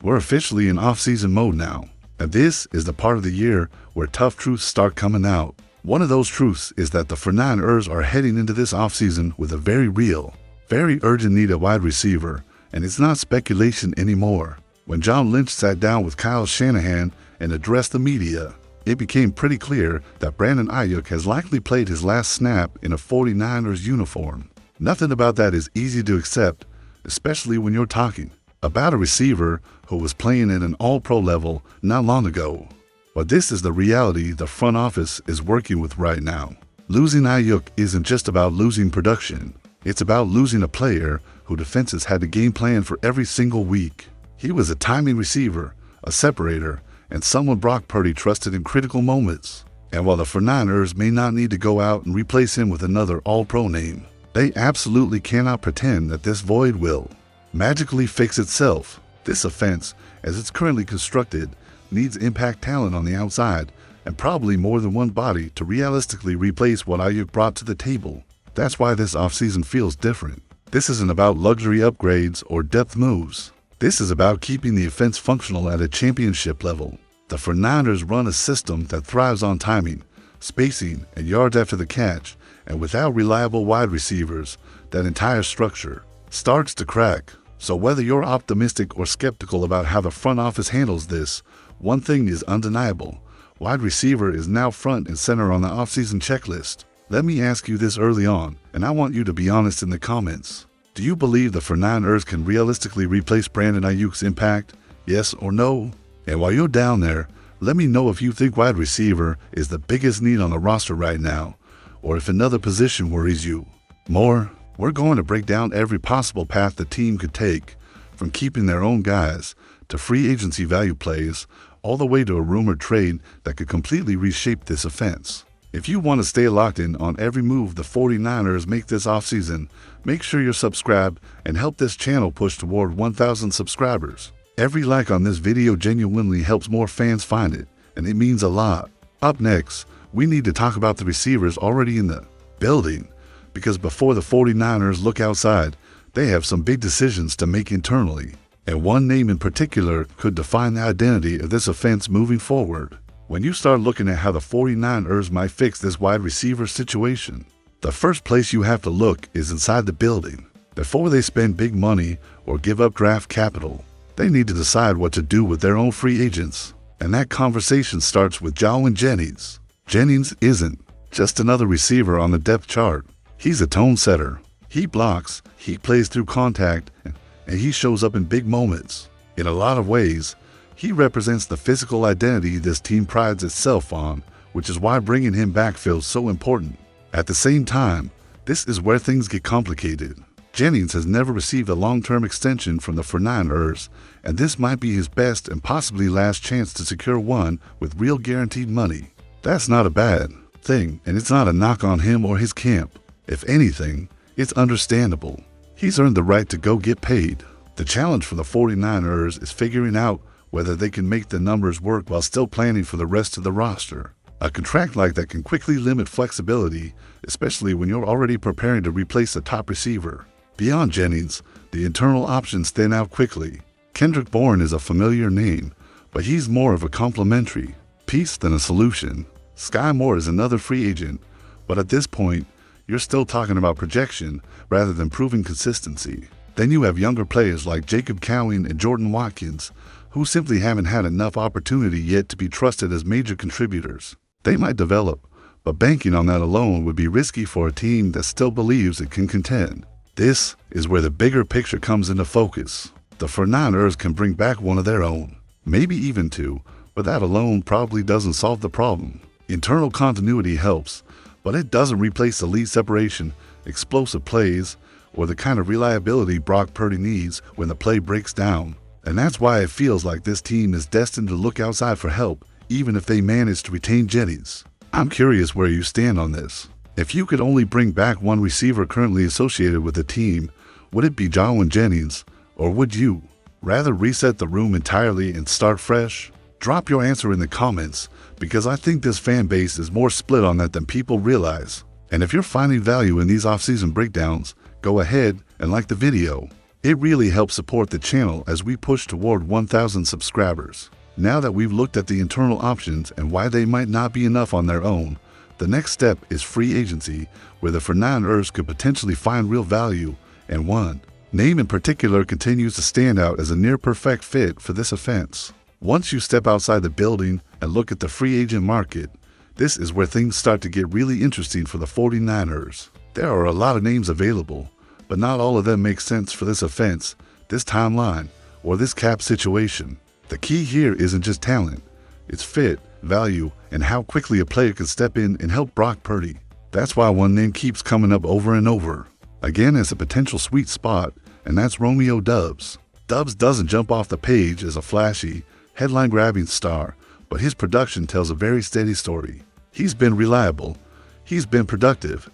We're officially in off-season mode now, and this is the part of the year where tough truths start coming out. One of those truths is that the 49ers are heading into this offseason with a very real, very urgent need at wide receiver, and it's not speculation anymore. When John Lynch sat down with Kyle Shanahan and addressed the media, it became pretty clear that Brandon Ayuk has likely played his last snap in a 49ers uniform. Nothing about that is easy to accept, especially when you're talking about a receiver who was playing at an all-pro level not long ago. But this is the reality the front office is working with right now. Losing Ayuk isn't just about losing production. It's about losing a player who defenses had to game plan for every single week. He was a timing receiver, a separator, and someone Brock Purdy trusted in critical moments. And while the 49ers may not need to go out and replace him with another all-pro name, they absolutely cannot pretend that this void will magically fix itself. This offense, as it's currently constructed, needs impact talent on the outside and probably more than one body to realistically replace what Ayuk brought to the table. That's why this offseason feels different. This isn't about luxury upgrades or depth moves. This is about keeping the offense functional at a championship level. The 49ers run a system that thrives on timing, spacing, and yards after the catch, and without reliable wide receivers, that entire structure starts to crack. So whether you're optimistic or skeptical about how the front office handles this, one thing is undeniable. Wide receiver is now front and center on the offseason checklist. Let me ask you this early on, and I want you to be honest in the comments. Do you believe the 49ers can realistically replace Brandon Ayuk's impact? Yes or no? And while you're down there, let me know if you think wide receiver is the biggest need on the roster right now, or if another position worries you more. We're going to break down every possible path the team could take, from keeping their own guys to free agency value plays, all the way to a rumored trade that could completely reshape this offense. If you want to stay locked in on every move the 49ers make this offseason, make sure you're subscribed and help this channel push toward 1,000 subscribers. Every like on this video genuinely helps more fans find it, and it means a lot. Up next, we need to talk about the receivers already in the building, because before the 49ers look outside, they have some big decisions to make internally, and one name in particular could define the identity of this offense moving forward. When you start looking at how the 49ers might fix this wide receiver situation, the first place you have to look is inside the building. Before they spend big money or give up draft capital, they need to decide what to do with their own free agents. And that conversation starts with Jauan Jennings. Jennings isn't just another receiver on the depth chart. He's a tone setter. He blocks, he plays through contact, and he shows up in big moments. In a lot of ways, he represents the physical identity this team prides itself on, which is why bringing him back feels so important. At the same time, this is where things get complicated. Jennings has never received a long-term extension from the 49ers, and this might be his best and possibly last chance to secure one with real guaranteed money. That's not a bad thing, and it's not a knock on him or his camp. If anything, it's understandable. He's earned the right to go get paid. The challenge for the 49ers is figuring out whether they can make the numbers work while still planning for the rest of the roster. A contract like that can quickly limit flexibility, especially when you're already preparing to replace a top receiver. Beyond Jennings, the internal options stand out quickly. Kendrick Bourne is a familiar name, but he's more of a complementary piece than a solution. Sky Moore is another free agent, but at this point, you're still talking about projection rather than proving consistency. Then you have younger players like Jacob Cowing and Jordan Watkins, who simply haven't had enough opportunity yet to be trusted as major contributors. They might develop, but banking on that alone would be risky for a team that still believes it can contend. This is where the bigger picture comes into focus. The 49ers can bring back one of their own, maybe even two, but that alone probably doesn't solve the problem. Internal continuity helps, but it doesn't replace the lead separation, explosive plays, or the kind of reliability Brock Purdy needs when the play breaks down. And that's why it feels like this team is destined to look outside for help, even if they manage to retain Jennings. I'm curious where you stand on this. If you could only bring back one receiver currently associated with the team, would it be Jauan Jennings, or would you rather reset the room entirely and start fresh? Drop your answer in the comments, because I think this fan base is more split on that than people realize. And if you're finding value in these offseason breakdowns, go ahead and like the video. It really helps support the channel as we push toward 1,000 subscribers. Now that we've looked at the internal options and why they might not be enough on their own, the next step is free agency, where the Fernanders could potentially find real value, and one name in particular continues to stand out as a near-perfect fit for this offense. Once you step outside the building and look at the free agent market, this is where things start to get really interesting for the 49ers. There are a lot of names available, but not all of them make sense for this offense, this timeline, or this cap situation. The key here isn't just talent, it's fit, value, and how quickly a player can step in and help Brock Purdy. That's why one name keeps coming up over and over. Again, it's a potential sweet spot, and that's Romeo Doubs. Doubs doesn't jump off the page as a flashy, headline-grabbing star, but his production tells a very steady story. He's been reliable, he's been productive,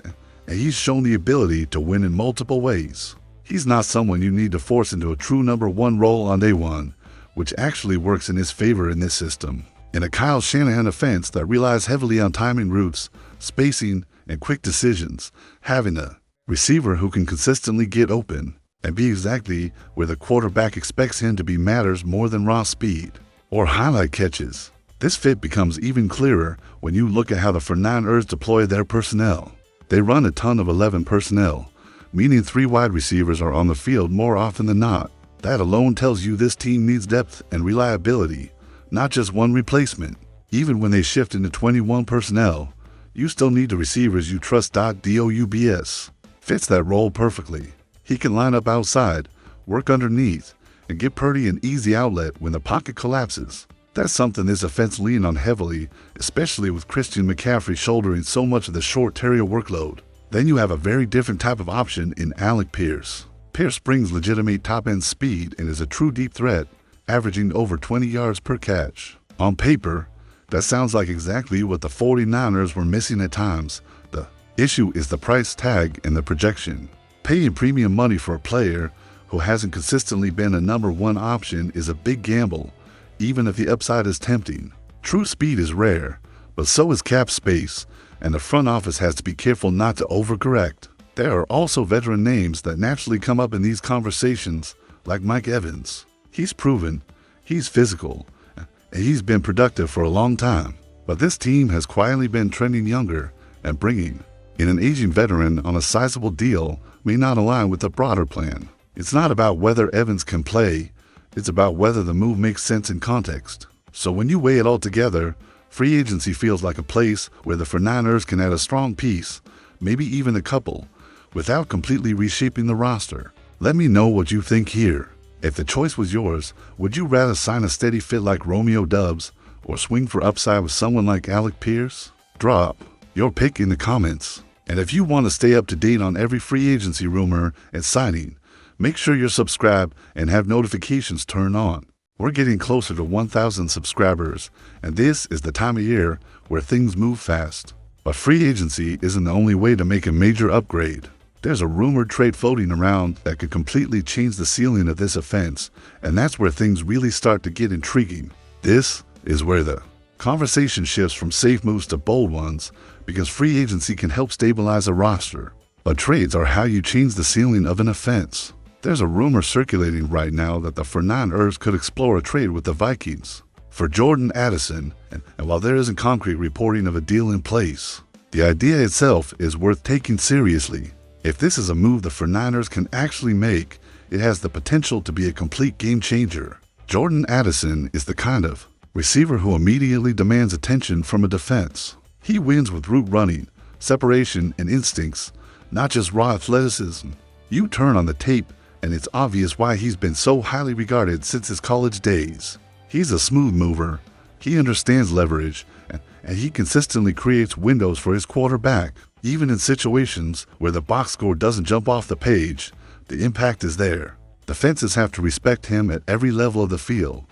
and he's shown the ability to win in multiple ways. He's not someone you need to force into a true number one role on day one, which actually works in his favor in this system. In a Kyle Shanahan offense that relies heavily on timing routes, spacing, and quick decisions, having a receiver who can consistently get open and be exactly where the quarterback expects him to be matters more than raw speed or highlight catches. This fit becomes even clearer when you look at how the 49ers deploy their personnel. They run a ton of 11 personnel, meaning 3 wide receivers are on the field more often than not. That alone tells you this team needs depth and reliability, not just one replacement. Even when they shift into 21 personnel, you still need the receivers you trust. Doubs fits that role perfectly. He can line up outside, work underneath, and give Purdy an easy outlet when the pocket collapses. That's something this offense leans on heavily, especially with Christian McCaffrey shouldering so much of the short terrier workload. Then you have a very different type of option in Alec Pierce. Pierce brings legitimate top-end speed and is a true deep threat, averaging over 20 yards per catch. On paper, that sounds like exactly what the 49ers were missing at times. The issue is the price tag and the projection. Paying premium money for a player who hasn't consistently been a number one option is a big gamble, even if the upside is tempting. True speed is rare, but so is cap space, and the front office has to be careful not to overcorrect. There are also veteran names that naturally come up in these conversations, like Mike Evans. He's proven, he's physical, and he's been productive for a long time. But this team has quietly been trending younger, and bringing in an aging veteran on a sizable deal may not align with the broader plan. It's not about whether Evans can play, it's about whether the move makes sense in context. So when you weigh it all together, free agency feels like a place where the 49ers can add a strong piece, maybe even a couple, without completely reshaping the roster. Let me know what you think here. If the choice was yours, would you rather sign a steady fit like Romeo Doubs or swing for upside with someone like Alec Pierce? Drop your pick in the comments. And if you want to stay up to date on every free agency rumor and signing, make sure you're subscribed and have notifications turned on. We're getting closer to 1,000 subscribers, and this is the time of year where things move fast. But free agency isn't the only way to make a major upgrade. There's a rumored trade floating around that could completely change the ceiling of this offense, and that's where things really start to get intriguing. This is where the conversation shifts from safe moves to bold ones, because free agency can help stabilize a roster. But trades are how you change the ceiling of an offense. There's a rumor circulating right now that the 49ers could explore a trade with the Vikings for Jordan Addison, and while there isn't concrete reporting of a deal in place, the idea itself is worth taking seriously. If this is a move the 49ers can actually make, it has the potential to be a complete game changer. Jordan Addison is the kind of receiver who immediately demands attention from a defense. He wins with route running, separation, and instincts, not just raw athleticism. You turn on the tape, and it's obvious why he's been so highly regarded since his college days. He's a smooth mover, he understands leverage, and he consistently creates windows for his quarterback. Even in situations where the box score doesn't jump off the page, the impact is there. Defenses have to respect him at every level of the field.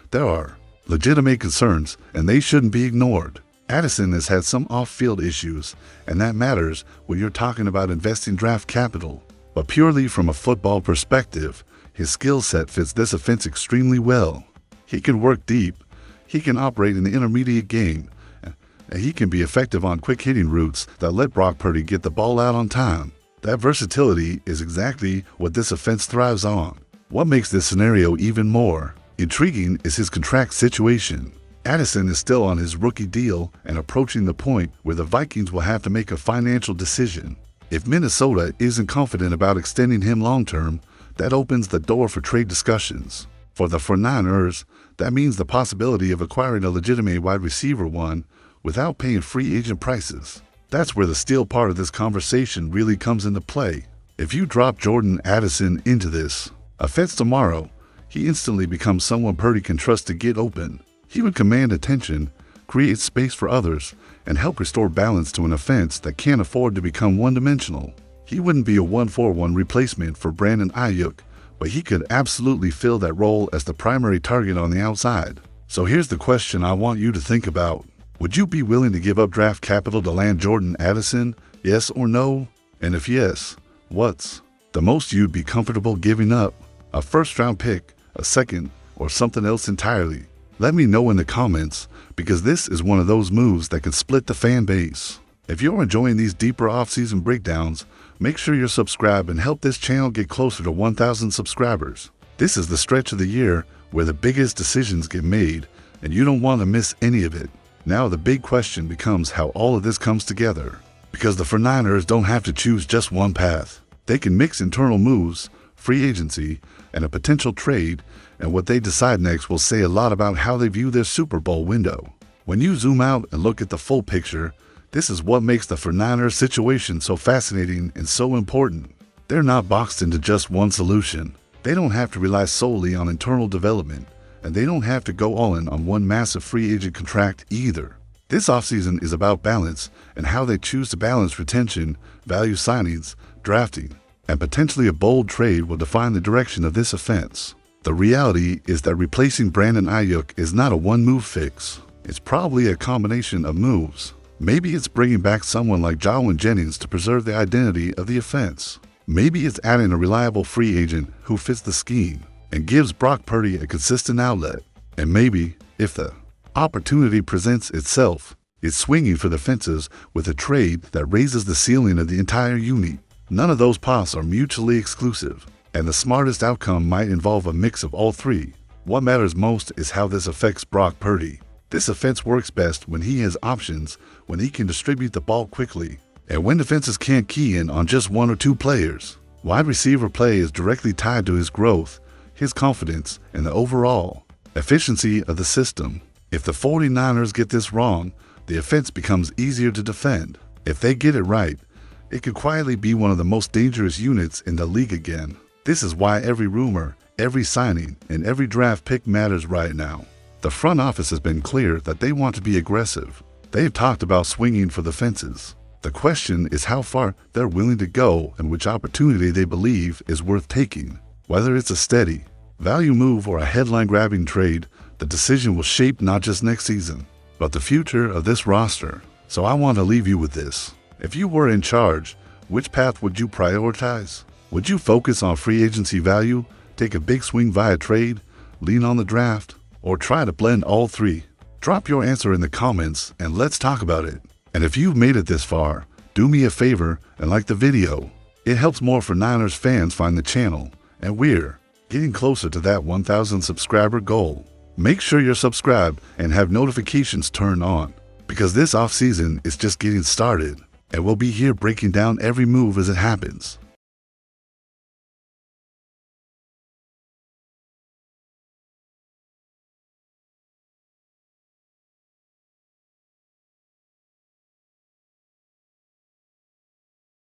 There are legitimate concerns, and they shouldn't be ignored. Addison has had some off-field issues, and that matters when you're talking about investing draft capital. But purely from a football perspective, his skill set fits this offense extremely well. He can work deep, he can operate in the intermediate game, and he can be effective on quick hitting routes that let Brock Purdy get the ball out on time. That versatility is exactly what this offense thrives on. What makes this scenario even more intriguing is his contract situation. Addison is still on his rookie deal and approaching the point where the Vikings will have to make a financial decision. If Minnesota isn't confident about extending him long-term, that opens the door for trade discussions. For the 49ers, that means the possibility of acquiring a legitimate wide receiver one without paying free agent prices. That's where the steal part of this conversation really comes into play. If you drop Jordan Addison into this offense tomorrow, he instantly becomes someone Purdy can trust to get open. He would command attention, create space for others, and help restore balance to an offense that can't afford to become one-dimensional. He wouldn't be a 1-for-1 replacement for Brandon Ayuk, but he could absolutely fill that role as the primary target on the outside. So here's the question I want you to think about. Would you be willing to give up draft capital to land Jordan Addison? Yes or no? And if yes, what's the most you'd be comfortable giving up? A first-round pick, a second, or something else entirely? Let me know in the comments, because this is one of those moves that can split the fan base. If you're enjoying these deeper off-season breakdowns, make sure you're subscribed and help this channel get closer to 1,000 subscribers. This is the stretch of the year where the biggest decisions get made, and you don't want to miss any of it. Now the big question becomes how all of this comes together. Because the 49ers don't have to choose just one path. They can mix internal moves, free agency, and a potential trade, and what they decide next will say a lot about how they view their Super Bowl window. When you zoom out and look at the full picture, this is what makes the 49ers situation so fascinating and so important. They're not boxed into just one solution. They don't have to rely solely on internal development, and they don't have to go all in on one massive free agent contract either. This offseason is about balance and how they choose to balance retention, value signings, drafting, and potentially a bold trade will define the direction of this offense. The reality is that replacing Brandon Ayuk is not a one-move fix. It's probably a combination of moves. Maybe it's bringing back someone like Jawin Jennings to preserve the identity of the offense. Maybe it's adding a reliable free agent who fits the scheme and gives Brock Purdy a consistent outlet. And maybe, if the opportunity presents itself, it's swinging for the fences with a trade that raises the ceiling of the entire unit. None of those paths are mutually exclusive, and the smartest outcome might involve a mix of all three. What matters most is how this affects Brock Purdy. This offense works best when he has options, when he can distribute the ball quickly, and when defenses can't key in on just one or two players. Wide receiver play is directly tied to his growth, his confidence, and the overall efficiency of the system. If the 49ers get this wrong, the offense becomes easier to defend. If they get it right, it could quietly be one of the most dangerous units in the league again. This is why every rumor, every signing, and every draft pick matters right now. The front office has been clear that they want to be aggressive. They've talked about swinging for the fences. The question is how far they're willing to go and which opportunity they believe is worth taking. Whether it's a steady, value move or a headline-grabbing trade, the decision will shape not just next season, but the future of this roster. So I want to leave you with this. If you were in charge, which path would you prioritize? Would you focus on free agency value, take a big swing via trade, lean on the draft, or try to blend all three? Drop your answer in the comments and let's talk about it. And if you've made it this far, do me a favor and like the video. It helps more 49ers fans find the channel, and we're getting closer to that 1,000 subscriber goal. Make sure you're subscribed and have notifications turned on, because this offseason is just getting started, and we'll be here breaking down every move as it happens.